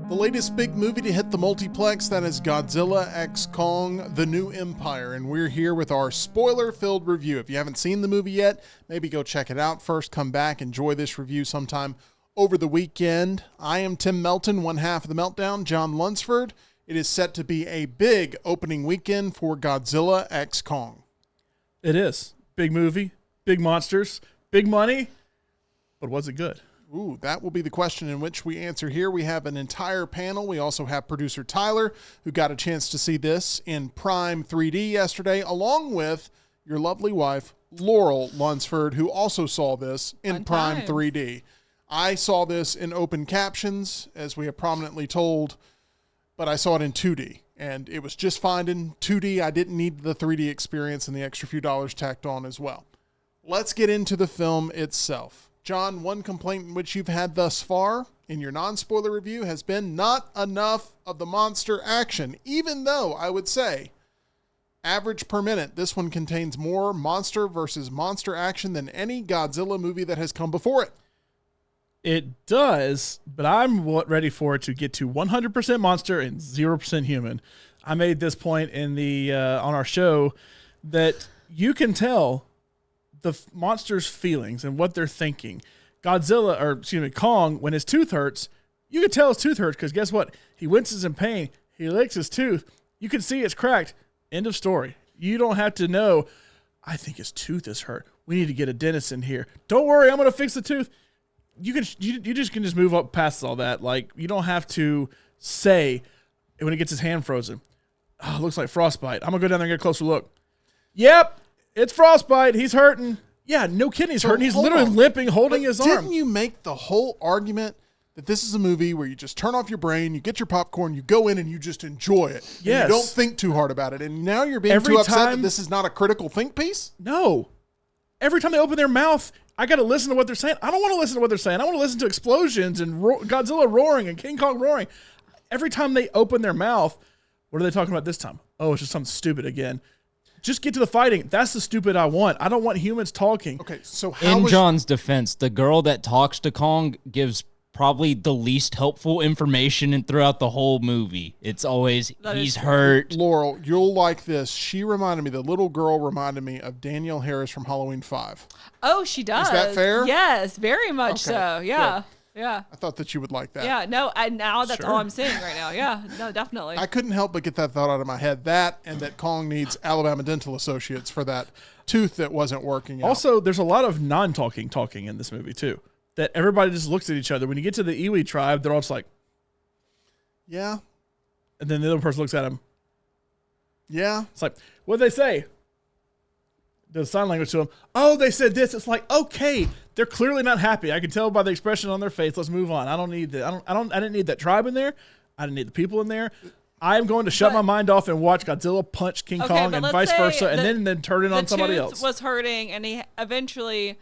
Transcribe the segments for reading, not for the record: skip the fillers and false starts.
The latest big movie to hit the multiplex, that is Godzilla x Kong, The New Empire, and we're here with our spoiler-filled review. If you haven't seen the movie yet, maybe go check it out first, come back, enjoy this review sometime over the weekend. I am Tim Melton, one half of the Meltdown, John Lunsford. It is set to be a big opening weekend for Godzilla x Kong. It is. Big movie, big monsters, big money, but was it good? Ooh, that will be the question in which we answer here. We have an entire panel. We also have producer Tyler, who got a chance to see this in Prime 3D yesterday, along with your lovely wife, Laurel Lunsford, who also saw this in Prime 3D. I saw this in open captions, as we have prominently told, but I saw it in 2D, and it was just fine in 2D. I didn't need the 3D experience and the extra few dollars tacked on as well. Let's get into the film itself. John, one complaint which you've had thus far in your non-spoiler review has been not enough of the monster action, even though I would say, average per minute, this one contains more monster versus monster action than any Godzilla movie that has come before it. It does, but I'm ready for it to get to 100% monster and 0% human. I made this point in the on our show that you can tell the monster's feelings and what they're thinking. Kong, when his tooth hurts, you can tell his tooth hurts because guess what? He winces in pain. He licks his tooth. You can see it's cracked. End of story. You don't have to know, I think his tooth is hurt. We need to get a dentist in here. Don't worry, I'm going to fix the tooth. You just can move up past all that. Like, you don't have to say when he gets his hand frozen, oh, it looks like frostbite. I'm going to go down there and get a closer look. Yep. It's frostbite. He's hurting. Yeah, no kidding. He's hurting. He's literally limping, holding his arm. Didn't you make the whole argument that this is a movie where you just turn off your brain, you get your popcorn, you go in and you just enjoy it? Yes. You don't think too hard about it. And now you're being too upset that this is not a critical think piece? No. Every time they open their mouth, I got to listen to what they're saying. I don't want to listen to what they're saying. I want to listen to explosions and Godzilla roaring and King Kong roaring. Every time they open their mouth, what are they talking about this time? Oh, it's just something stupid again. Just get to the fighting. That's the stupid I want. I don't want humans talking. Okay, so in John's defense, the girl that talks to Kong gives probably the least helpful information throughout the whole movie. It's always, he's hurt. Laurel, you'll like this. The little girl reminded me of Danielle Harris from Halloween 5. Oh, she does. Is that fair? Yes, very much so. Yeah. Good. Yeah. I thought that you would like that. Yeah, no, now that's all I'm seeing right now. Yeah, no, definitely. I couldn't help but get that thought out of my head. That and that Kong needs Alabama Dental Associates for that tooth that wasn't working out. Also, there's a lot of non-talking in this movie, too. That everybody just looks at each other. When you get to the Iwi tribe, they're all just like, yeah. And then the other person looks at him. Yeah. It's like, what'd they say? Does sign language to them. Oh, they said this. It's like, okay, they're clearly not happy. I can tell by the expression on their face. Let's move on. I don't need that. I didn't need that tribe in there. I didn't need the people in there. I am going to shut my mind off and watch Godzilla punch King Kong and vice versa, and then turn it on somebody else. Was hurting, and he eventually,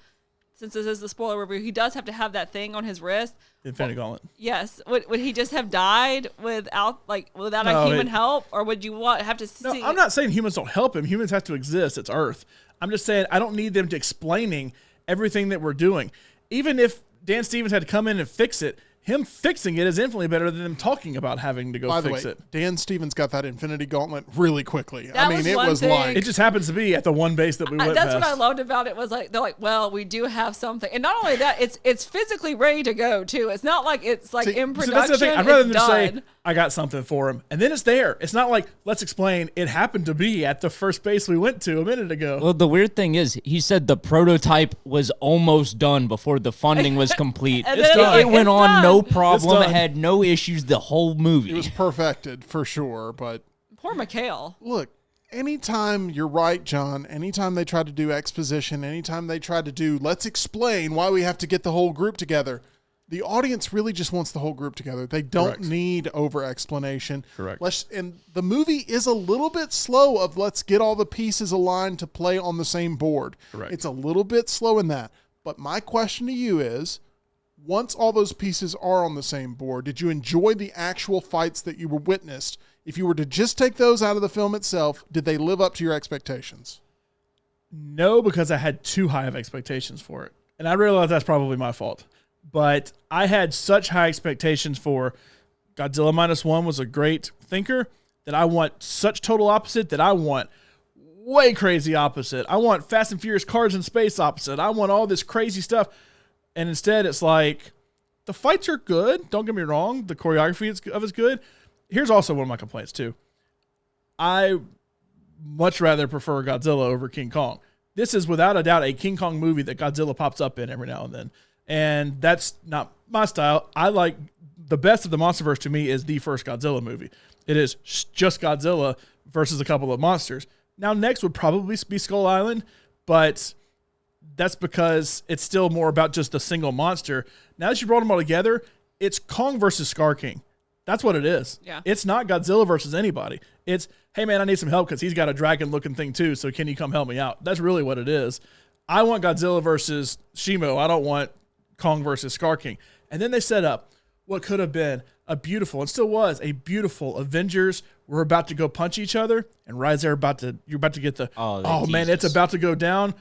since this is the spoiler review, he does have to have that thing on his wrist. Infinity Gauntlet. Yes. Would he just have died without a human help, or would you have to see? No, I'm not saying humans don't help him. Humans have to exist. It's Earth. I'm just saying I don't need them to explaining everything that we're doing. Even if Dan Stevens had to come in and fix it, him fixing it is infinitely better than them talking about having to go fix it. Dan Stevens got that Infinity Gauntlet really quickly. It was like... It just happens to be at the one base that we went That's what I loved about it was like, they're like, well, we do have something. And not only that, it's physically ready to go, too. It's not like it's like in production. So that's the thing. I'd rather than just say, I got something for him. And then it's there. It's not like, let's explain, it happened to be at the first base we went to a minute ago. Well, the weird thing is, he said the prototype was almost done before the funding was complete. It went on no problem. Had no issues the whole movie. It was perfected for sure, but poor McHale. Look, anytime you're right, John, anytime they try to do exposition, anytime they try to do let's explain why we have to get the whole group together, the audience really just wants the whole group together. They don't need over explanation. Correct. And the movie is a little bit slow of let's get all the pieces aligned to play on the same board. Correct. It's a little bit slow in that. But my question to you is, once all those pieces are on the same board, did you enjoy the actual fights that you were witnessed? If you were to just take those out of the film itself, did they live up to your expectations? No, because I had too high of expectations for it. And I realize that's probably my fault. But I had such high expectations for Godzilla -1 was a great thinker, that I want such total opposite that I want way crazy opposite. I want Fast and Furious cars in space opposite. I want all this crazy stuff. And instead it's like, the fights are good. Don't get me wrong. The choreography is good. Here's also one of my complaints too. I much rather prefer Godzilla over King Kong. This is without a doubt a King Kong movie that Godzilla pops up in every now and then. And that's not my style. I like the best of the MonsterVerse to me is the first Godzilla movie. It is just Godzilla versus a couple of monsters. Now, next would probably be Skull Island, but that's because it's still more about just a single monster. Now that you brought them all together, it's Kong versus Scar King. That's what it is. Yeah. It's not Godzilla versus anybody. It's, hey, man, I need some help because he's got a dragon-looking thing too, so can you come help me out? That's really what it is. I want Godzilla versus Shimo. I don't want Kong versus Scar King. And then they set up what could have been a beautiful, and still was, a beautiful Avengers. We're about to go punch each other, and right there, you're about to get the, oh man, it's about to go down.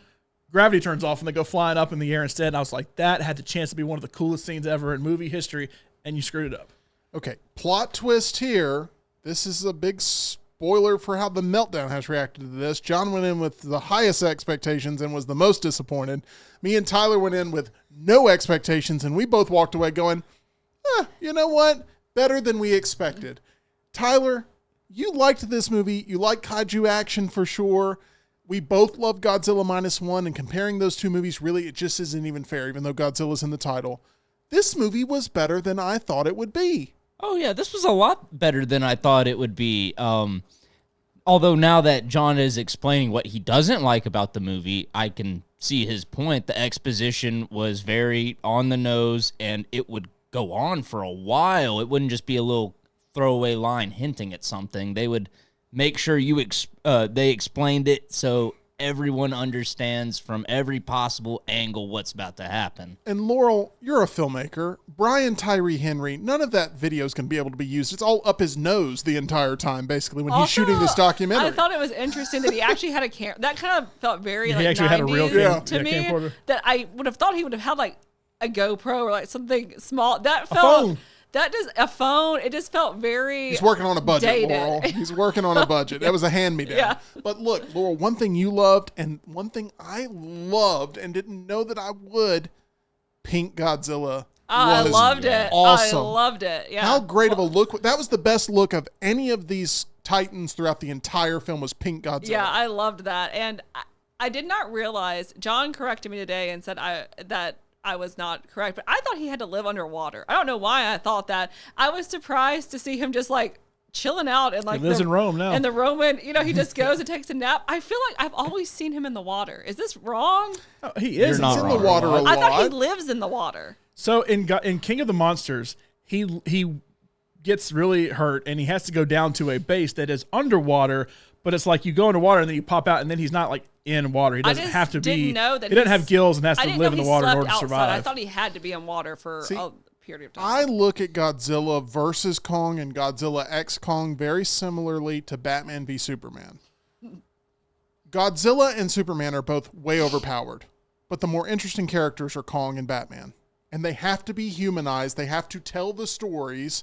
Gravity turns off, and they go flying up in the air instead. And I was like, that had the chance to be one of the coolest scenes ever in movie history, and you screwed it up. Okay, plot twist here. This is a big spoiler for how the Meltdown has reacted to this. John went in with the highest expectations and was the most disappointed. Me and Tyler went in with no expectations, and we both walked away going, you know what? Better than we expected. Tyler, you liked this movie. You like kaiju action for sure. We both love Godzilla -1, and comparing those two movies, really, it just isn't even fair, even though Godzilla's in the title. This movie was better than I thought it would be. Oh, yeah, this was a lot better than I thought it would be. Although now that John is explaining what he doesn't like about the movie, I can see his point. The exposition was very on the nose, and it would go on for a while. It wouldn't just be a little throwaway line hinting at something. They would make sure they explained it so everyone understands from every possible angle what's about to happen. And Laurel, you're a filmmaker. Brian Tyree Henry, none of that video is going to be able to be used. It's all up his nose the entire time, basically, when he's shooting this documentary. I thought it was interesting that he actually had a camera. That kind of felt very he actually 90s had a real to me. camcorder. That I would have thought he would have had like a GoPro or like something small. That felt phone. That just a phone. It just felt very. He's working on a budget, dated. Laurel. He's working on a budget. That was a hand-me-down. Yeah. But look, Laurel, one thing you loved and one thing I loved and didn't know that I would, Pink Godzilla. I loved it. Awesome. I loved it. Yeah. How great of a look. That was the best look of any of these Titans throughout the entire film was Pink Godzilla. Yeah, I loved that. And I did not realize, John corrected me today and said that I was not correct, but I thought he had to live underwater. I don't know why I thought that. I was surprised to see him just like chilling out and like he lives in Rome now. And the Roman, he just goes and takes a nap. I feel like I've always seen him in the water. Is this wrong? Oh, he is. He's in the water a lot. I thought he lives in the water. So in King of the Monsters, he gets really hurt and he has to go down to a base that is underwater, but it's like you go underwater and then you pop out and then he's not like in water. He doesn't have to be. Know that he doesn't have gills and has to live in the water in order to survive. I thought he had to be in water for a period of time. I look at Godzilla versus Kong and Godzilla X Kong very similarly to Batman v Superman. Godzilla and Superman are both way overpowered, but the more interesting characters are Kong and Batman. And they have to be humanized. They have to tell the stories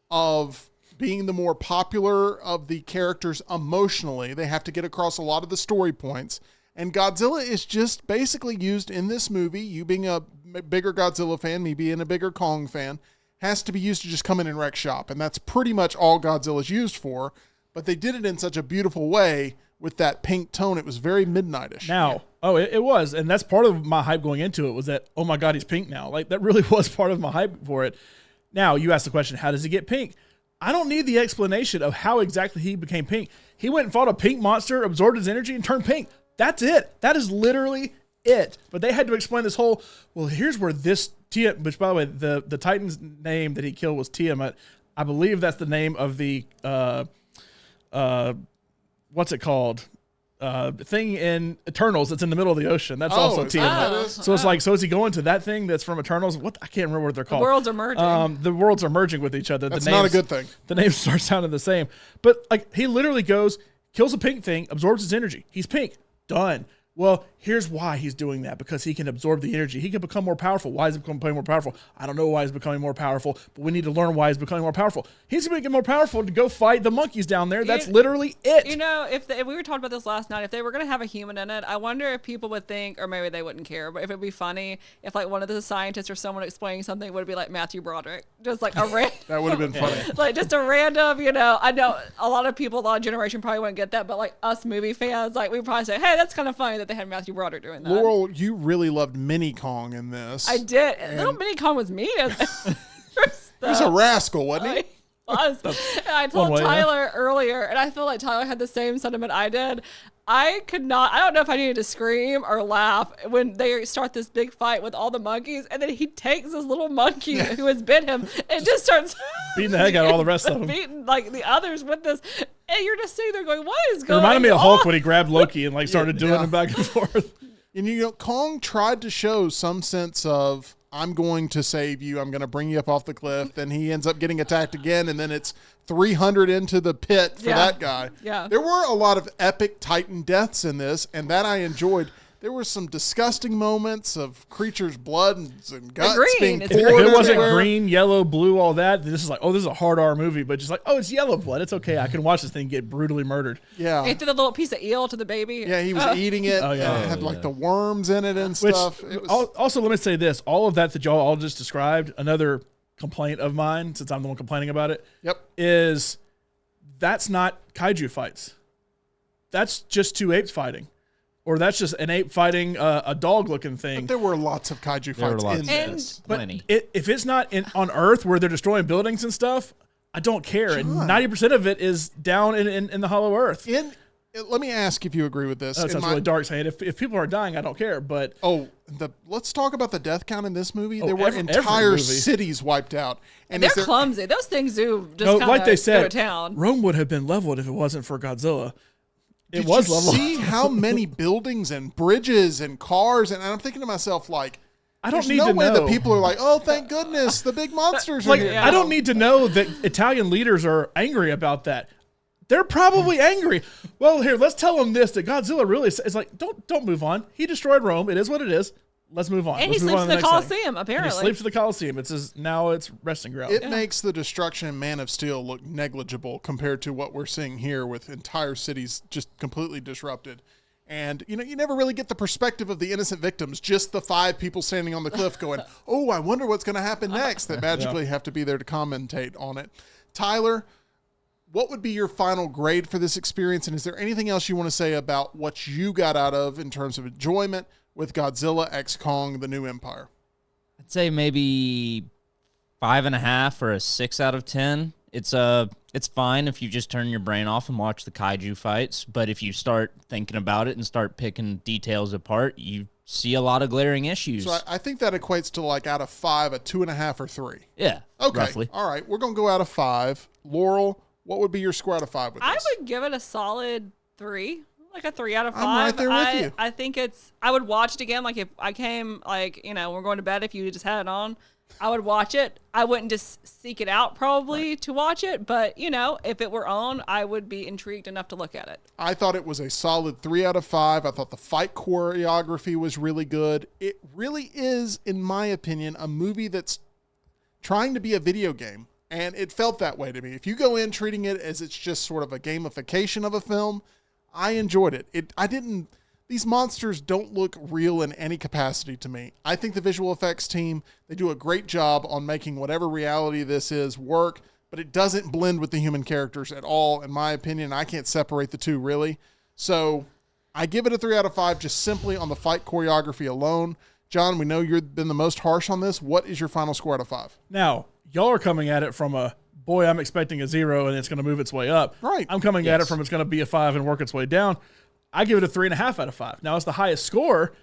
of being the more popular of the characters emotionally. They have to get across a lot of the story points. And Godzilla is just basically used in this movie, you being a bigger Godzilla fan, me being a bigger Kong fan, has to be used to just come in and wreck shop. And that's pretty much all Godzilla's used for. But they did it in such a beautiful way with that pink tone. It was very midnightish. Now, it was. And that's part of my hype going into it was that, oh my God, he's pink now. Like that really was part of my hype for it. Now, you asked the question, how does he get pink? I don't need the explanation of how exactly he became pink. He went and fought a pink monster, absorbed his energy, and turned pink. That's it. That is literally it. But they had to explain this whole, well, here's where this Tiamat, which by the way, the Titan's name that he killed was Tiamat. I believe that's the name of the, what's it called? Thing in Eternals that's in the middle of the ocean. That's also Tiamat. So it's like, so is he going to that thing that's from Eternals? What? I can't remember what they're called. The worlds are merging. The worlds are merging with each other. That's the names, not a good thing. The names start sounding the same. But like he literally goes, kills a pink thing, absorbs his energy. He's pink. Done. Well, here's why he's doing that, because he can absorb the energy. He can become more powerful. Why is he becoming more powerful? I don't know why he's becoming more powerful, but we need to learn why he's becoming more powerful. He's going to get more powerful to go fight the monkeys down there. That's literally it. You know, if we were talking about this last night, if they were going to have a human in it, I wonder if people would think, or maybe they wouldn't care, but if it'd be funny if like one of the scientists or someone explaining something would be like Matthew Broderick, just like a random. That would have been funny. Like just a random, you know, I know a lot of people, a lot of generation probably wouldn't get that, but like us movie fans, like we probably say, hey, that's kind of funny that they had Matthew Broderick doing that. Laurel, you really loved Mini Kong in this. I did. Little Mini Kong was mean. He was a rascal, wasn't he? Was. And I told Tyler earlier, and I feel like Tyler had the same sentiment I did. I could not, I don't know if I needed to scream or laugh when they start this big fight with all the monkeys, and then he takes this little monkey who has bit him and just starts beating the heck out of all the rest of them. Beating like the others with this. And you're just sitting there going, what is going on? It reminded me of Hulk when he grabbed Loki and like started doing him back and forth. And you know, Kong tried to show some sense of, I'm going to save you. I'm going to bring you up off the cliff. Then he ends up getting attacked again, and then it's 300 into the pit for that guy. Yeah. There were a lot of epic Titan deaths in this, and that I enjoyed. There were some disgusting moments of creatures' blood and guts being poured If it wasn't everywhere. green, yellow, blue, all that, this is like, oh, this is a hard R movie, but just like, oh, it's yellow blood. It's okay. I can watch this thing get brutally murdered. Yeah. He threw the little piece of eel to the baby. Yeah, he was eating it. Oh, yeah. And it had like the worms in it and stuff. It was, Also, let me say this. All of that y'all all just described, another complaint of mine, since I'm the one complaining about it, is that's not kaiju fights. That's just two apes fighting. Or that's just an ape fighting a dog-looking thing. but there were lots of kaiju fights in this. But Plenty. if it's not on Earth where they're destroying buildings and stuff, I don't care. And 90% of it is down in the hollow Earth. Let me ask if you agree with this. That sounds really dark saying. If people are dying, I don't care. But let's talk about the death count in this movie. There were every entire movie. cities wiped out. And They're clumsy. Those things do just kind of like they said, go to town. Rome would have been leveled if it wasn't for Godzilla. Did was you leveled. see how many buildings and bridges and cars? And I'm thinking to myself, like, I don't there's need no to way know. that people are like, oh, thank goodness, the big monsters are Like, here. I don't need to know that Italian leaders are angry about that. They're probably angry. Well, here, let's tell them this, that Godzilla really is like, don't move on. He destroyed Rome. It is what it is. Let's move on. And Let's he move sleeps on in to the next thing. Coliseum, apparently. And he sleeps in the Coliseum. Now it's resting ground. It makes the destruction in Man of Steel look negligible compared to what we're seeing here with entire cities just completely disrupted. And, you know, you never really get the perspective of the innocent victims, just the 5 people standing on the cliff going, oh, I wonder what's going to happen next, that magically have to be there to commentate on it. Tyler, what would be your final grade for this experience? And is there anything else you want to say about what you got out of in terms of enjoyment with Godzilla x Kong, The New Empire? I'd say maybe 5.5 or a 6 out of 10. It's fine if you just turn your brain off and watch the kaiju fights, but if you start thinking about it and start picking details apart, you see a lot of glaring issues. So I think that equates to, like, out of 5, a 2.5 or 3. Yeah, Okay. roughly. All right. We're going to go out of 5. Laurel, what would be your score out of 5 with I this? would give it a solid 3, like a 3 out of 5. I'm right there with you. I think I would watch it again. Like if I came, like, you know, we're going to bed, if you just had it on, I would watch it. I wouldn't just seek it out probably to watch it, but, you know, if it were on, I would be intrigued enough to look at it. I thought it was a solid 3 out of 5. I thought the fight choreography was really good. It really is, in my opinion, a movie that's trying to be a video game. And it felt that way to me. If you go in treating it as it's just sort of a gamification of a film, I enjoyed it. These monsters don't look real in any capacity to me. I think the visual effects team, they do a great job on making whatever reality this is work, but it doesn't blend with the human characters at all, in my opinion. I can't separate the two, really. So I give it a 3 out of 5 just simply on the fight choreography alone. John, we know you've been the most harsh on this. What is your final score out of 5? Now, y'all are coming at it from boy, I'm expecting a 0 and it's going to move its way up. Right. I'm coming at it from it's going to be a 5 and work its way down. I give it a 3.5 out of 5. Now, it's the highest score,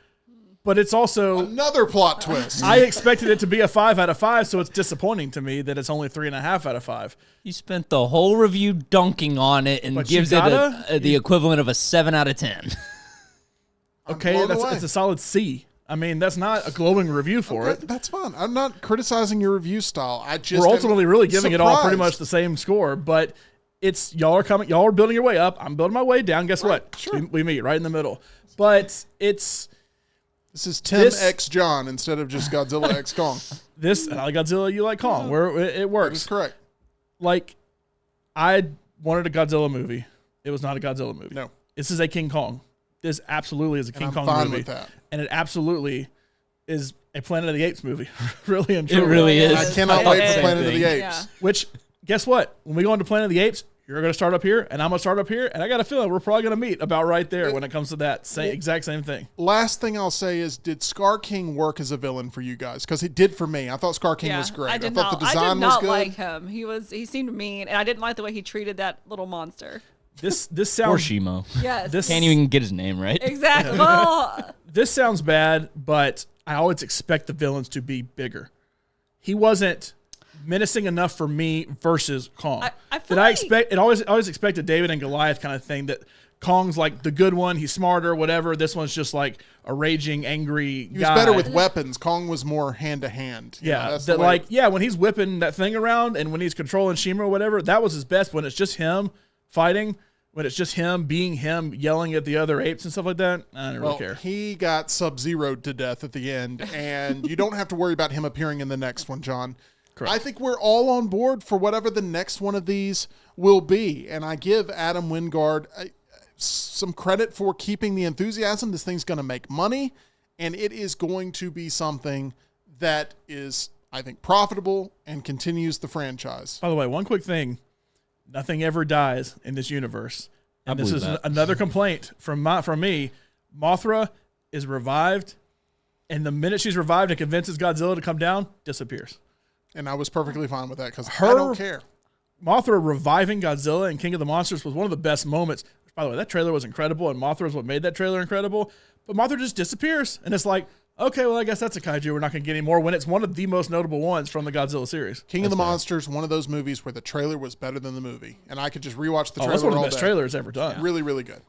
but it's also... Another plot twist. I expected it to be a 5 out of 5, so it's disappointing to me that it's only 3.5 out of 5. You spent the whole review dunking on it and But gives you it gotta- the equivalent of a 7 out of 10. Okay, blown away. it's a solid C. I mean, that's not a glowing review for it. That's fine. I'm not criticizing your review style. I just We're ultimately really giving it all pretty surprised. much the same score, but it's y'all are building your way up. I'm building my way down. Guess what? sure. We meet right in the middle. But this is Tim X John instead of just Godzilla X Kong. I like Godzilla, you like Kong. Where it works. That's correct. Like, I wanted a Godzilla movie. It was not a Godzilla movie. No. This is a King Kong. This absolutely is a King Kong fine movie. with that. And it absolutely is a Planet of the Apes movie. Really and truly. It really is. I cannot wait for Planet of the Apes. Yeah. Which, guess what? When we go into Planet of the Apes, you're going to start up here, and I'm going to start up here, and I got a feeling we're probably going to meet about right there when it comes to that exact same thing. Last thing I'll say is, did Scar King work as a villain for you guys? Because he did for me. I thought Scar King was great. I did thought not, the design I did not was good. like him. He seemed mean, and I didn't like the way he treated that little monster. This Or sounds Shimo. Yes. This Can't even get his name right. Exactly. Well, this sounds bad, but I always expect the villains to be bigger. He wasn't menacing enough for me versus Kong. I feel Did I like- expect it? Always expected David and Goliath kind of thing. That Kong's like the good one. He's smarter, whatever. This one's just like a raging, angry He was guy. better with weapons. Kong was more hand to hand. Yeah, when he's whipping that thing around and when he's controlling Shima or whatever, that was his best. When it's just him fighting, when it's just him being him, yelling at the other apes and stuff like that, I don't really care. He got Sub-Zero'd to death at the end, and you don't have to worry about him appearing in the next one, John. Correct. I think we're all on board for whatever the next one of these will be, and I give Adam Wingard some credit for keeping the enthusiasm. This thing's going to make money, and it is going to be something that is, I think, profitable and continues the franchise. By the way, one quick thing. Nothing ever dies in this universe. And this is another complaint from me. Mothra is revived, and the minute she's revived and convinces Godzilla to come down, disappears. And I was perfectly fine with that because I don't care. Mothra reviving Godzilla and King of the Monsters was one of the best moments. By the way, that trailer was incredible, and Mothra is what made that trailer incredible. But Mothra just disappears, and it's like, okay, well, I guess that's a kaiju we're not going to get anymore when it's one of the most notable ones from the Godzilla series. King of the Monsters, one of those movies where the trailer was better than the movie. And I could just rewatch the trailer that's one of the all best day. trailers ever done. Really, really good.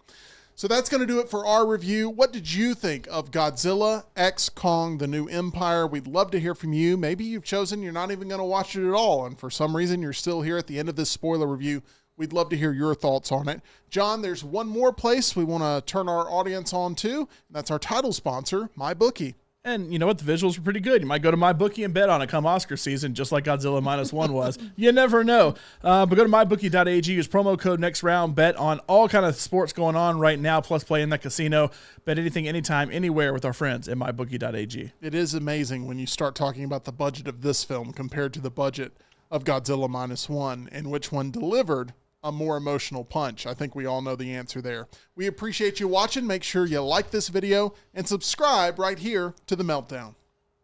So that's going to do it for our review. What did you think of Godzilla X Kong, The New Empire? We'd love to hear from you. Maybe you've chosen you're not even going to watch it at all, and for some reason you're still here at the end of this spoiler review. We'd love to hear your thoughts on it. John, there's one more place we want to turn our audience on to, and that's our title sponsor, MyBookie. And you know what? The visuals were pretty good. You might go to MyBookie and bet on it come Oscar season, just like Godzilla -1 was. You never know. But go to mybookie.ag, use promo code next round, bet on all kind of sports going on right now, plus play in the casino. Bet anything, anytime, anywhere with our friends at mybookie.ag. It is amazing when you start talking about the budget of this film compared to the budget of Godzilla -1 and which one delivered a more emotional punch. I think we all know the answer there. We appreciate you watching. Make sure you like this video and subscribe right here to The Meltdown.